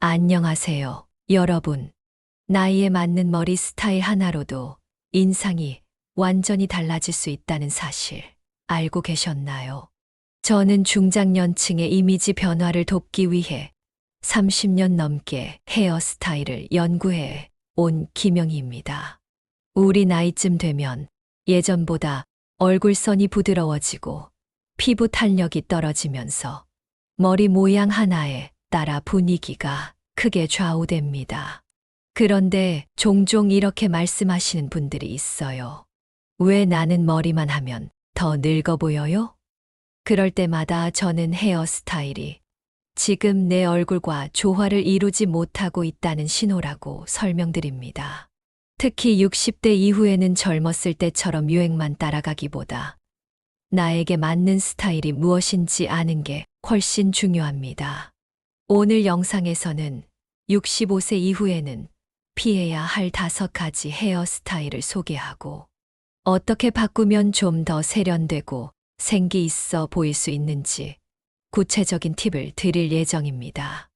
안녕하세요, 여러분. 나이에 맞는 머리 스타일 하나로도 인상이 완전히 달라질 수 있다는 사실 알고 계셨나요? 저는 중장년층의 이미지 변화를 돕기 위해 30년 넘게 헤어스타일을 연구해 온 김영희입니다. 우리 나이쯤 되면 예전보다 얼굴선이 부드러워지고 피부 탄력이 떨어지면서 머리 모양 하나에 따라 분위기가 크게 좌우됩니다. 그런데 종종 이렇게 말씀하시는 분들이 있어요. 왜 나는 머리만 하면 더 늙어 보여요? 그럴 때마다 저는 헤어스타일이 지금 내 얼굴과 조화를 이루지 못하고 있다는 신호라고 설명드립니다. 특히 60대 이후에는 젊었을 때처럼 유행만 따라가기보다 나에게 맞는 스타일이 무엇인지 아는 게 훨씬 중요합니다. 오늘 영상에서는 65세 이후에는 피해야 할 5가지 헤어스타일을 소개하고 어떻게 바꾸면 좀 더 세련되고 생기 있어 보일 수 있는지 구체적인 팁을 드릴 예정입니다.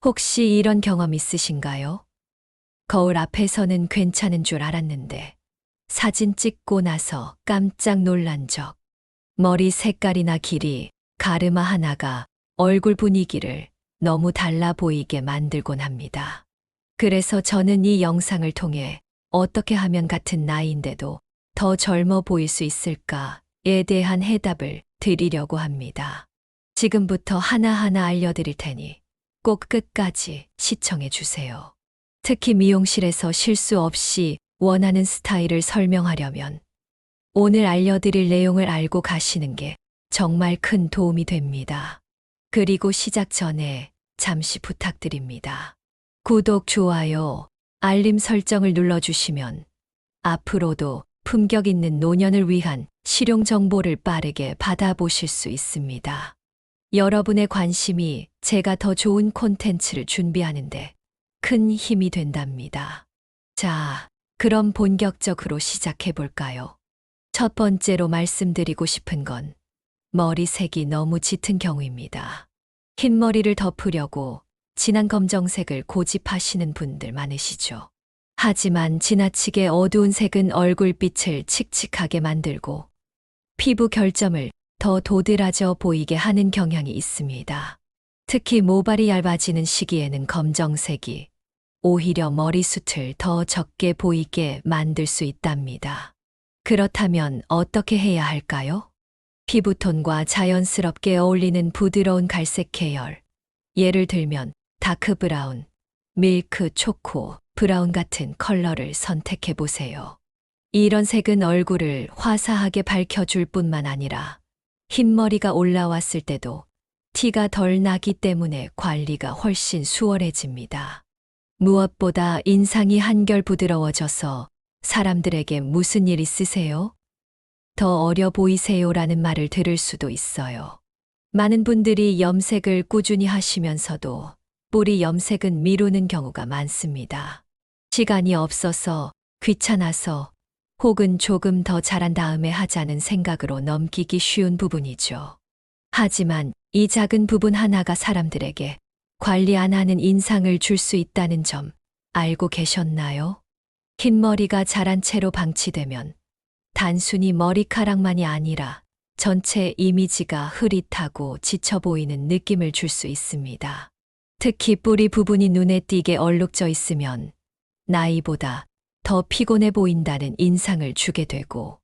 혹시 이런 경험 있으신가요? 거울 앞에서는 괜찮은 줄 알았는데 사진 찍고 나서 깜짝 놀란 적. 머리 색깔이나 길이, 가르마 하나가 얼굴 분위기를 너무 달라 보이게 만들곤 합니다. 그래서 저는 이 영상을 통해 어떻게 하면 같은 나이인데도 더 젊어 보일 수 있을까에 대한 해답을 드리려고 합니다. 지금부터 하나하나 알려드릴 테니 꼭 끝까지 시청해 주세요. 특히 미용실에서 실수 없이 원하는 스타일을 설명하려면 오늘 알려드릴 내용을 알고 가시는 게 정말 큰 도움이 됩니다. 그리고 시작 전에 잠시 부탁드립니다. 구독, 좋아요, 알림 설정을 눌러주시면 앞으로도 품격 있는 노년을 위한 실용 정보를 빠르게 받아보실 수 있습니다. 여러분의 관심이 제가 더 좋은 콘텐츠를 준비하는데 큰 힘이 된답니다. 자, 그럼 본격적으로 시작해 볼까요? 첫 번째로 말씀드리고 싶은 건 머리색이 너무 짙은 경우입니다. 흰 머리를 덮으려고 진한 검정색을 고집하시는 분들 많으시죠. 하지만 지나치게 어두운 색은 얼굴빛을 칙칙하게 만들고 피부 결점을 더 도드라져 보이게 하는 경향이 있습니다. 특히 모발이 얇아지는 시기에는 검정색이 오히려 머리숱을 더 적게 보이게 만들 수 있답니다. 그렇다면 어떻게 해야 할까요? 피부톤과 자연스럽게 어울리는 부드러운 갈색 계열, 예를 들면 다크 브라운, 밀크 초코, 브라운 같은 컬러를 선택해 보세요. 이런 색은 얼굴을 화사하게 밝혀줄 뿐만 아니라 흰머리가 올라왔을 때도 티가 덜 나기 때문에 관리가 훨씬 수월해집니다. 무엇보다 인상이 한결 부드러워져서 사람들에게 무슨 일 있으세요? 더 어려 보이세요라는 말을 들을 수도 있어요. 많은 분들이 염색을 꾸준히 하시면서도 뿌리 염색은 미루는 경우가 많습니다. 시간이 없어서, 귀찮아서, 혹은 조금 더 잘한 다음에 하자는 생각으로 넘기기 쉬운 부분이죠. 하지만 이 작은 부분 하나가 사람들에게 관리 안 하는 인상을 줄 수 있다는 점 알고 계셨나요? 흰머리가 자란 채로 방치되면 단순히 머리카락만이 아니라 전체 이미지가 흐릿하고 지쳐 보이는 느낌을 줄 수 있습니다. 특히 뿌리 부분이 눈에 띄게 얼룩져 있으면 나이보다 더 피곤해 보인다는 인상을 주게 되고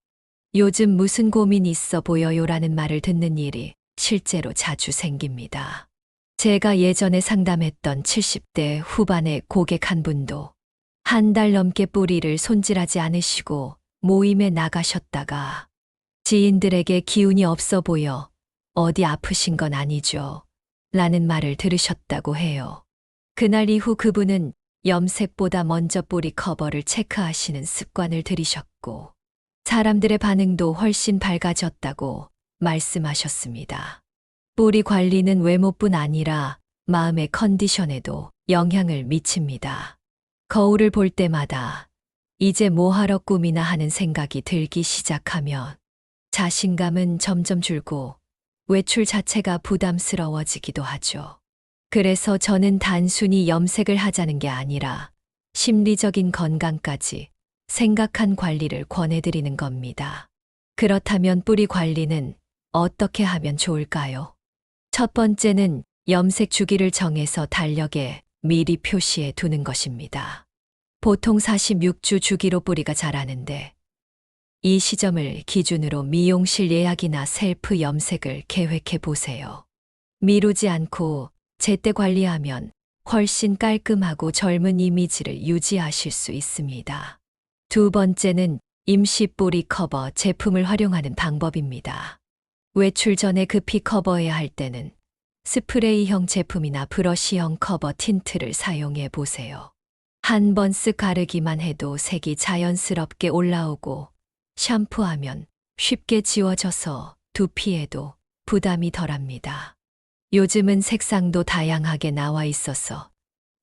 요즘 무슨 고민 있어 보여요라는 말을 듣는 일이 실제로 자주 생깁니다. 제가 예전에 상담했던 70대 후반의 고객 한 분도 한 달 넘게 뿌리를 손질하지 않으시고 모임에 나가셨다가 지인들에게 기운이 없어 보여 어디 아프신 건 아니죠? 라는 말을 들으셨다고 해요. 그날 이후 그분은 염색보다 먼저 뿌리 커버를 체크하시는 습관을 들이셨고 사람들의 반응도 훨씬 밝아졌다고 말씀하셨습니다. 뿌리 관리는 외모뿐 아니라 마음의 컨디션에도 영향을 미칩니다. 거울을 볼 때마다 이제 뭐하러 꾸미나 하는 생각이 들기 시작하면 자신감은 점점 줄고 외출 자체가 부담스러워지기도 하죠. 그래서 저는 단순히 염색을 하자는 게 아니라 심리적인 건강까지 생각한 관리를 권해드리는 겁니다. 그렇다면 뿌리 관리는 어떻게 하면 좋을까요? 첫 번째는 염색 주기를 정해서 달력에 미리 표시해 두는 것입니다. 보통 46주 주기로 뿌리가 자라는데 이 시점을 기준으로 미용실 예약이나 셀프 염색을 계획해 보세요. 미루지 않고 제때 관리하면 훨씬 깔끔하고 젊은 이미지를 유지하실 수 있습니다. 두 번째는 임시 뿌리 커버 제품을 활용하는 방법입니다. 외출 전에 급히 커버해야 할 때는 스프레이형 제품이나 브러쉬형 커버 틴트를 사용해 보세요. 한 번 쓱 가르기만 해도 색이 자연스럽게 올라오고 샴푸하면 쉽게 지워져서 두피에도 부담이 덜합니다. 요즘은 색상도 다양하게 나와 있어서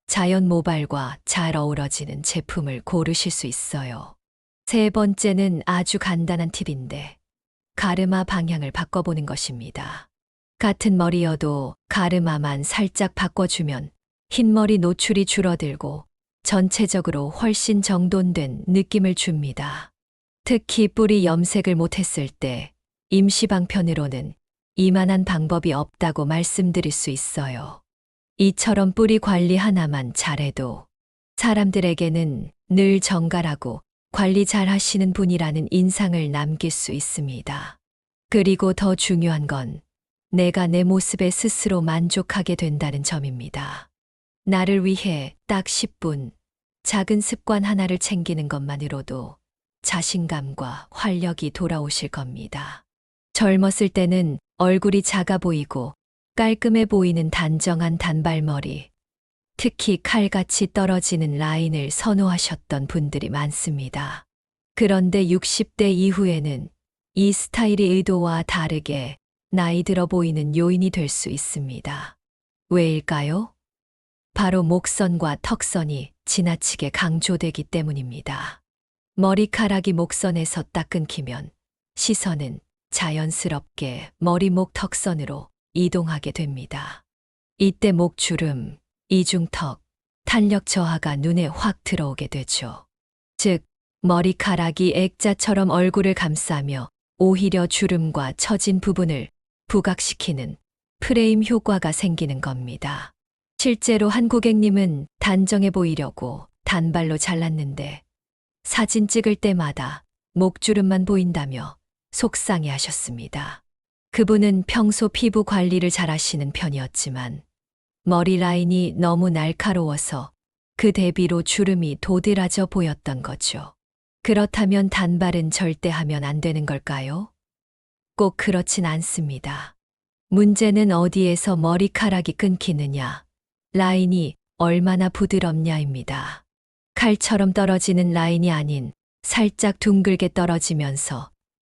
자연 모발과 잘 어우러지는 제품을 고르실 수 있어요. 세 번째는 아주 간단한 팁인데 가르마 방향을 바꿔보는 것입니다. 같은 머리여도 가르마만 살짝 바꿔주면 흰머리 노출이 줄어들고 전체적으로 훨씬 정돈된 느낌을 줍니다. 특히 뿌리 염색을 못했을 때 임시 방편으로는 이만한 방법이 없다고 말씀드릴 수 있어요. 이처럼 뿌리 관리 하나만 잘해도 사람들에게는 늘 정갈하고 관리 잘 하시는 분이라는 인상을 남길 수 있습니다. 그리고 더 중요한 건 내가 내 모습에 스스로 만족하게 된다는 점입니다. 나를 위해 딱 10분 작은 습관 하나를 챙기는 것만으로도 자신감과 활력이 돌아오실 겁니다. 젊었을 때는 얼굴이 작아 보이고 깔끔해 보이는 단정한 단발머리, 특히 칼같이 떨어지는 라인을 선호하셨던 분들이 많습니다. 그런데 60대 이후에는 이 스타일이 의도와 다르게 나이 들어 보이는 요인이 될 수 있습니다. 왜일까요? 바로 목선과 턱선이 지나치게 강조되기 때문입니다. 머리카락이 목선에서 딱 끊기면 시선은 자연스럽게 머리목 턱선으로 이동하게 됩니다. 이때 목주름, 이중턱, 탄력 저하가 눈에 확 들어오게 되죠. 즉, 머리카락이 액자처럼 얼굴을 감싸며 오히려 주름과 처진 부분을 부각시키는 프레임 효과가 생기는 겁니다. 실제로 한 고객님은 단정해 보이려고 단발로 잘랐는데 사진 찍을 때마다 목주름만 보인다며 속상해 하셨습니다. 그분은 평소 피부 관리를 잘 하시는 편이었지만 머리 라인이 너무 날카로워서 그 대비로 주름이 도드라져 보였던 거죠. 그렇다면 단발은 절대 하면 안 되는 걸까요? 꼭 그렇진 않습니다. 문제는 어디에서 머리카락이 끊기느냐, 라인이 얼마나 부드럽냐입니다. 칼처럼 떨어지는 라인이 아닌 살짝 둥글게 떨어지면서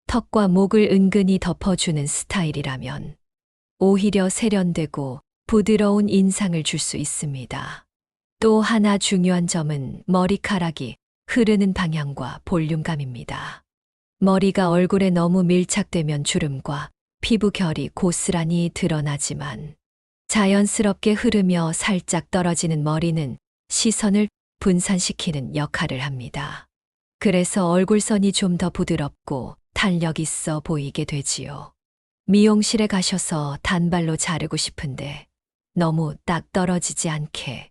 턱과 목을 은근히 덮어주는 스타일이라면 오히려 세련되고 부드러운 인상을 줄 수 있습니다. 또 하나 중요한 점은 머리카락이 흐르는 방향과 볼륨감입니다. 머리가 얼굴에 너무 밀착되면 주름과 피부 결이 고스란히 드러나지만 자연스럽게 흐르며 살짝 떨어지는 머리는 시선을 분산시키는 역할을 합니다. 그래서 얼굴선이 좀 더 부드럽고 탄력 있어 보이게 되지요. 미용실에 가셔서 단발로 자르고 싶은데 너무 딱 떨어지지 않게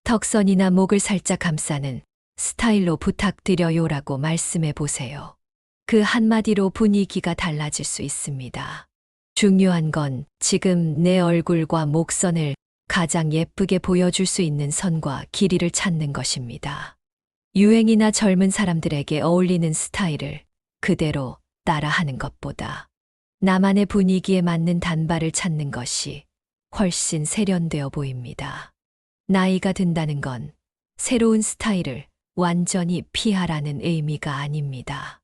턱선이나 목을 살짝 감싸는 스타일로 부탁드려요라고 말씀해 보세요. 그 한마디로 분위기가 달라질 수 있습니다. 중요한 건 지금 내 얼굴과 목선을 가장 예쁘게 보여줄 수 있는 선과 길이를 찾는 것입니다. 유행이나 젊은 사람들에게 어울리는 스타일을 그대로 따라하는 것보다 나만의 분위기에 맞는 단발을 찾는 것이 훨씬 세련되어 보입니다. 나이가 든다는 건 새로운 스타일을 완전히 피하라는 의미가 아닙니다.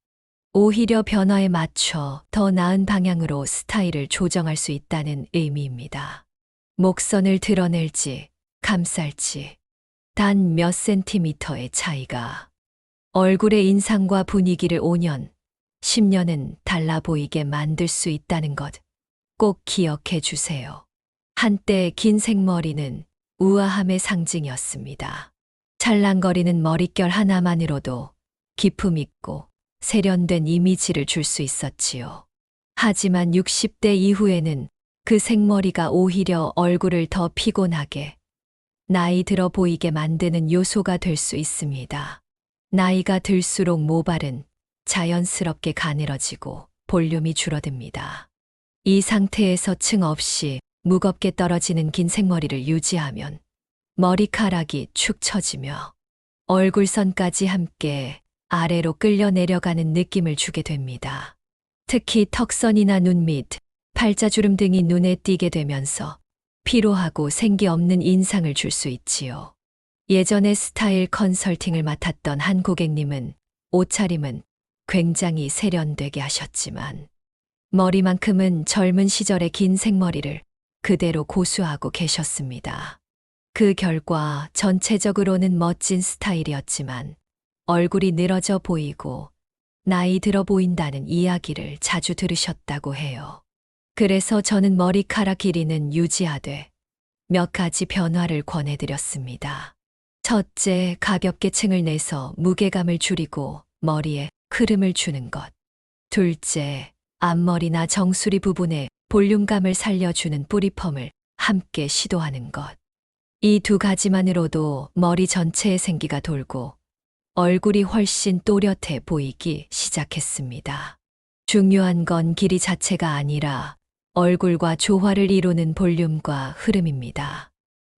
오히려 변화에 맞춰 더 나은 방향으로 스타일을 조정할 수 있다는 의미입니다. 목선을 드러낼지 감쌀지 단 몇 센티미터의 차이가 얼굴의 인상과 분위기를 5년, 10년은 달라 보이게 만들 수 있다는 것 꼭 기억해 주세요. 한때 긴 생머리는 우아함의 상징이었습니다. 찰랑거리는 머릿결 하나만으로도 기품 있고 세련된 이미지를 줄 수 있었지요. 하지만 60대 이후에는 그 생머리가 오히려 얼굴을 더 피곤하게, 나이 들어 보이게 만드는 요소가 될 수 있습니다. 나이가 들수록 모발은 자연스럽게 가늘어지고 볼륨이 줄어듭니다. 이 상태에서 층 없이 무겁게 떨어지는 긴 생머리를 유지하면 머리카락이 축 처지며 얼굴선까지 함께 아래로 끌려 내려가는 느낌을 주게 됩니다. 특히 턱선이나 눈 밑, 팔자주름 등이 눈에 띄게 되면서 피로하고 생기 없는 인상을 줄 수 있지요. 예전에 스타일 컨설팅을 맡았던 한 고객님은 옷차림은 굉장히 세련되게 하셨지만 머리만큼은 젊은 시절의 긴 생머리를 그대로 고수하고 계셨습니다. 그 결과 전체적으로는 멋진 스타일이었지만 얼굴이 늘어져 보이고 나이 들어 보인다는 이야기를 자주 들으셨다고 해요. 그래서 저는 머리카락 길이는 유지하되 몇 가지 변화를 권해드렸습니다. 첫째, 가볍게 층을 내서 무게감을 줄이고 머리에 흐름을 주는 것. 둘째, 앞머리나 정수리 부분에 볼륨감을 살려주는 뿌리펌을 함께 시도하는 것. 이 두 가지만으로도 머리 전체에 생기가 돌고 얼굴이 훨씬 또렷해 보이기 시작했습니다. 중요한 건 길이 자체가 아니라 얼굴과 조화를 이루는 볼륨과 흐름입니다.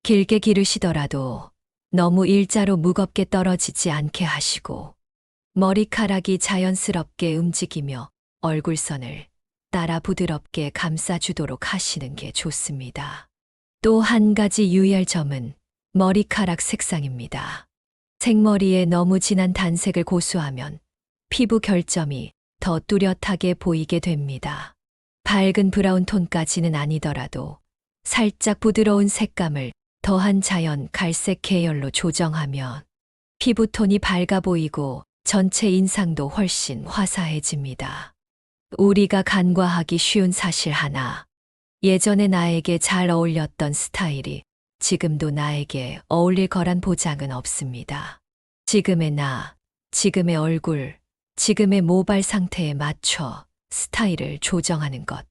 길게 기르시더라도 너무 일자로 무겁게 떨어지지 않게 하시고 머리카락이 자연스럽게 움직이며 얼굴선을 따라 부드럽게 감싸주도록 하시는 게 좋습니다. 또 한 가지 유의할 점은 머리카락 색상입니다. 생머리에 너무 진한 단색을 고수하면 피부 결점이 더 뚜렷하게 보이게 됩니다. 밝은 브라운 톤까지는 아니더라도 살짝 부드러운 색감을 더한 자연 갈색 계열로 조정하면 피부톤이 밝아 보이고 전체 인상도 훨씬 화사해집니다. 우리가 간과하기 쉬운 사실 하나. 예전에 나에게 잘 어울렸던 스타일이 지금도 나에게 어울릴 거란 보장은 없습니다. 지금의 나, 지금의 얼굴, 지금의 모발 상태에 맞춰 스타일을 조정하는 것.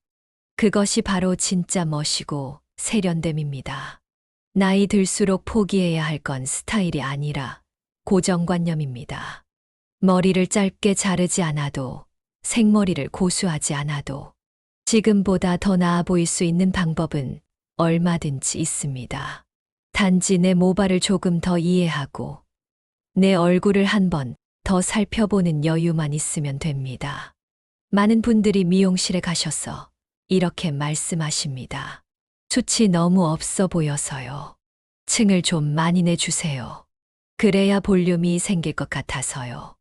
그것이 바로 진짜 멋이고 세련됨입니다. 나이 들수록 포기해야 할 건 스타일이 아니라 고정관념입니다. 머리를 짧게 자르지 않아도, 생머리를 고수하지 않아도 지금보다 더 나아 보일 수 있는 방법은 얼마든지 있습니다. 단지 내 모발을 조금 더 이해하고 내 얼굴을 한 번 더 살펴보는 여유만 있으면 됩니다. 많은 분들이 미용실에 가셔서 이렇게 말씀하십니다. 숱이 너무 없어 보여서요. 층을 좀 많이 내주세요. 그래야 볼륨이 생길 것 같아서요.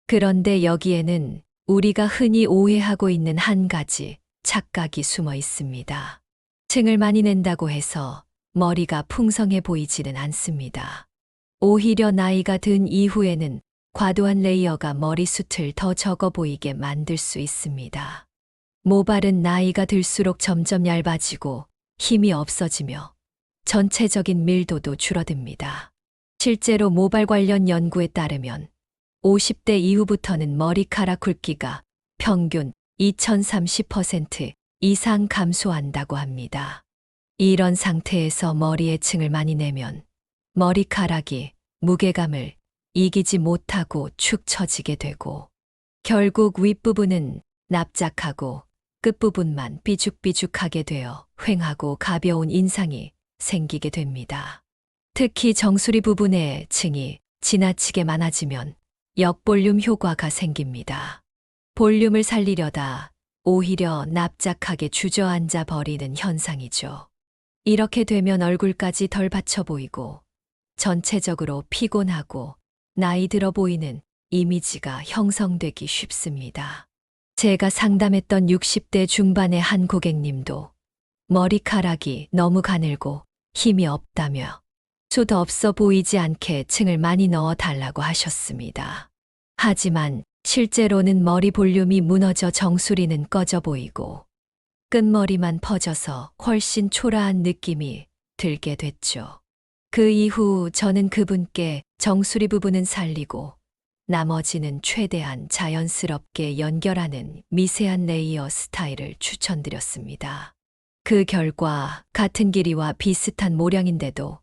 그런데 여기에는 우리가 흔히 오해하고 있는 한 가지 착각이 숨어 있습니다. 층을 많이 낸다고 해서 머리가 풍성해 보이지는 않습니다. 오히려 나이가 든 이후에는 과도한 레이어가 머리숱을 더 적어 보이게 만들 수 있습니다. 모발은 나이가 들수록 점점 얇아지고 힘이 없어지며 전체적인 밀도도 줄어듭니다. 실제로 모발 관련 연구에 따르면 50대 이후부터는 머리카락 굵기가 평균 2030% 이상 감소한다고 합니다. 이런 상태에서 머리에 층을 많이 내면 머리카락이 무게감을 이기지 못하고 축 처지게 되고 결국 윗부분은 납작하고 끝부분만 삐죽삐죽하게 되어 휑하고 가벼운 인상이 생기게 됩니다. 특히 정수리 부분에 층이 지나치게 많아지면 역볼륨 효과가 생깁니다. 볼륨을 살리려다 오히려 납작하게 주저앉아 버리는 현상이죠. 이렇게 되면 얼굴까지 덜 받쳐 보이고 전체적으로 피곤하고 나이 들어 보이는 이미지가 형성되기 쉽습니다. 제가 상담했던 60대 중반의 한 고객님도 머리카락이 너무 가늘고 힘이 없다며 숱 없어 보이지 않게 층을 많이 넣어 달라고 하셨습니다. 하지만 실제로는 머리 볼륨이 무너져 정수리는 꺼져 보이고 끝머리만 퍼져서 훨씬 초라한 느낌이 들게 됐죠. 그 이후 저는 그분께 정수리 부분은 살리고 나머지는 최대한 자연스럽게 연결하는 미세한 레이어 스타일을 추천드렸습니다. 그 결과 같은 길이와 비슷한 모량인데도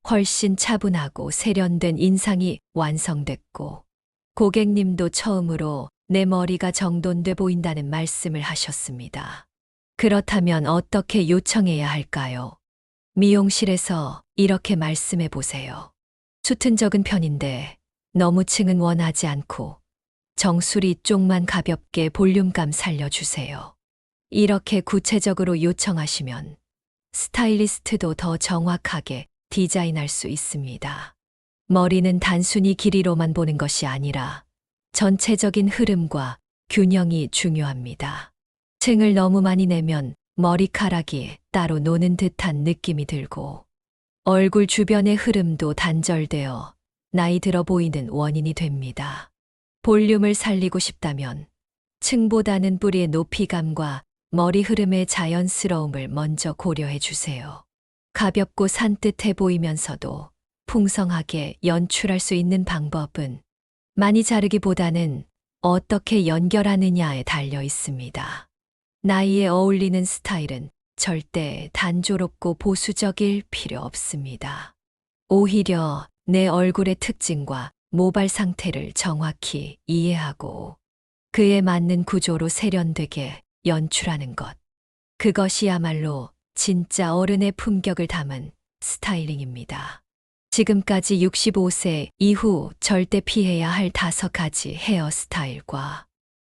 훨씬 차분하고 세련된 인상이 완성됐고, 고객님도 처음으로 내 머리가 정돈돼 보인다는 말씀을 하셨습니다. 그렇다면 어떻게 요청해야 할까요? 미용실에서 이렇게 말씀해 보세요. 숱은 적은 편인데 너무 층은 원하지 않고 정수리 쪽만 가볍게 볼륨감 살려주세요. 이렇게 구체적으로 요청하시면 스타일리스트도 더 정확하게 디자인할 수 있습니다. 머리는 단순히 길이로만 보는 것이 아니라 전체적인 흐름과 균형이 중요합니다. 층을 너무 많이 내면 머리카락이 따로 노는 듯한 느낌이 들고 얼굴 주변의 흐름도 단절되어 나이 들어 보이는 원인이 됩니다. 볼륨을 살리고 싶다면 층보다는 뿌리의 높이감과 머리 흐름의 자연스러움을 먼저 고려해 주세요. 가볍고 산뜻해 보이면서도 풍성하게 연출할 수 있는 방법은 많이 자르기보다는 어떻게 연결하느냐에 달려 있습니다. 나이에 어울리는 스타일은 절대 단조롭고 보수적일 필요 없습니다. 오히려 내 얼굴의 특징과 모발 상태를 정확히 이해하고 그에 맞는 구조로 세련되게 연출하는 것. 그것이야말로 진짜 어른의 품격을 담은 스타일링입니다. 지금까지 65세 이후 절대 피해야 할 5가지 헤어스타일과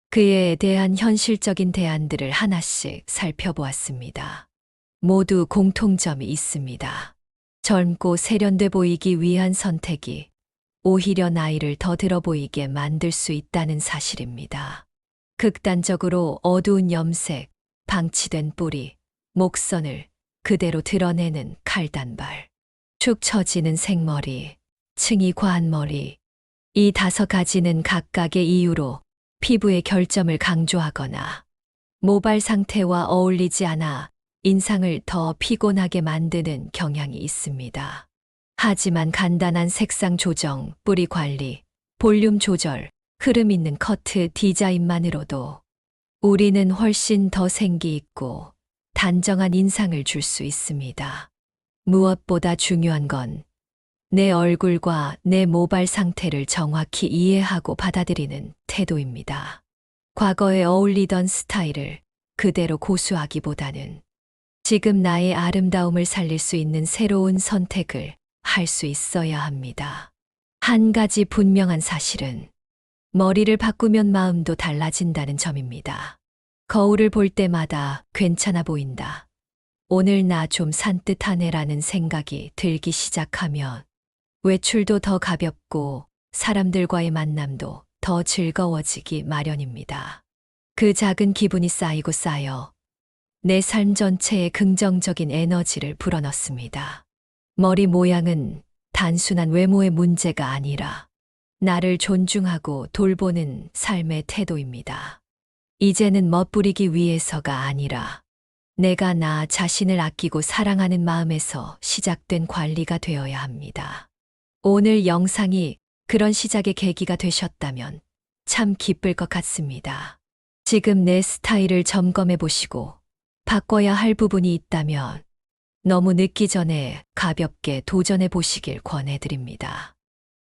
그에 대한 현실적인 대안들을 하나씩 살펴보았습니다. 모두 공통점이 있습니다. 젊고 세련돼 보이기 위한 선택이 오히려 나이를 더 들어 보이게 만들 수 있다는 사실입니다. 극단적으로 어두운 염색, 방치된 뿌리, 목선을 그대로 드러내는 칼단발, 축 처지는 생머리, 층이 과한 머리, 이 5가지는 각각의 이유로 피부의 결점을 강조하거나 모발 상태와 어울리지 않아 인상을 더 피곤하게 만드는 경향이 있습니다. 하지만 간단한 색상 조정, 뿌리 관리, 볼륨 조절, 흐름 있는 커트 디자인만으로도 우리는 훨씬 더 생기 있고 단정한 인상을 줄 수 있습니다. 무엇보다 중요한 건 내 얼굴과 내 모발 상태를 정확히 이해하고 받아들이는 태도입니다. 과거에 어울리던 스타일을 그대로 고수하기보다는 지금 나의 아름다움을 살릴 수 있는 새로운 선택을 할 수 있어야 합니다. 한 가지 분명한 사실은 머리를 바꾸면 마음도 달라진다는 점입니다. 거울을 볼 때마다 괜찮아 보인다. 오늘 나 좀 산뜻하네라는 생각이 들기 시작하면 외출도 더 가볍고 사람들과의 만남도 더 즐거워지기 마련입니다. 그 작은 기분이 쌓이고 쌓여 내 삶 전체에 긍정적인 에너지를 불어넣습니다. 머리 모양은 단순한 외모의 문제가 아니라 나를 존중하고 돌보는 삶의 태도입니다. 이제는 멋부리기 위해서가 아니라 내가 나 자신을 아끼고 사랑하는 마음에서 시작된 관리가 되어야 합니다. 오늘 영상이 그런 시작의 계기가 되셨다면 참 기쁠 것 같습니다. 지금 내 스타일을 점검해 보시고 바꿔야 할 부분이 있다면 너무 늦기 전에 가볍게 도전해 보시길 권해드립니다.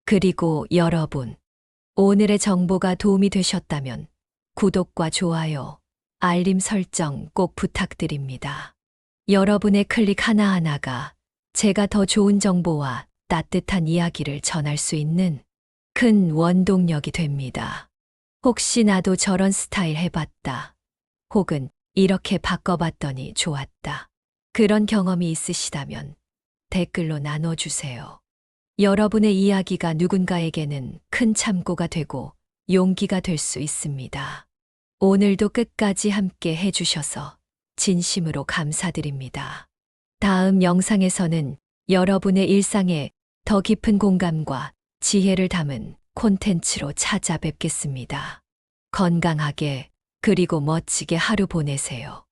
그리고 여러분, 오늘의 정보가 도움이 되셨다면 구독과 좋아요, 알림 설정 꼭 부탁드립니다. 여러분의 클릭 하나하나가 제가 더 좋은 정보와 따뜻한 이야기를 전할 수 있는 큰 원동력이 됩니다. 혹시 나도 저런 스타일 해봤다. 혹은 이렇게 바꿔봤더니 좋았다. 그런 경험이 있으시다면 댓글로 나눠주세요. 여러분의 이야기가 누군가에게는 큰 참고가 되고 용기가 될 수 있습니다. 오늘도 끝까지 함께 해주셔서 진심으로 감사드립니다. 다음 영상에서는 여러분의 일상에 더 깊은 공감과 지혜를 담은 콘텐츠로 찾아뵙겠습니다. 건강하게 그리고 멋지게 하루 보내세요.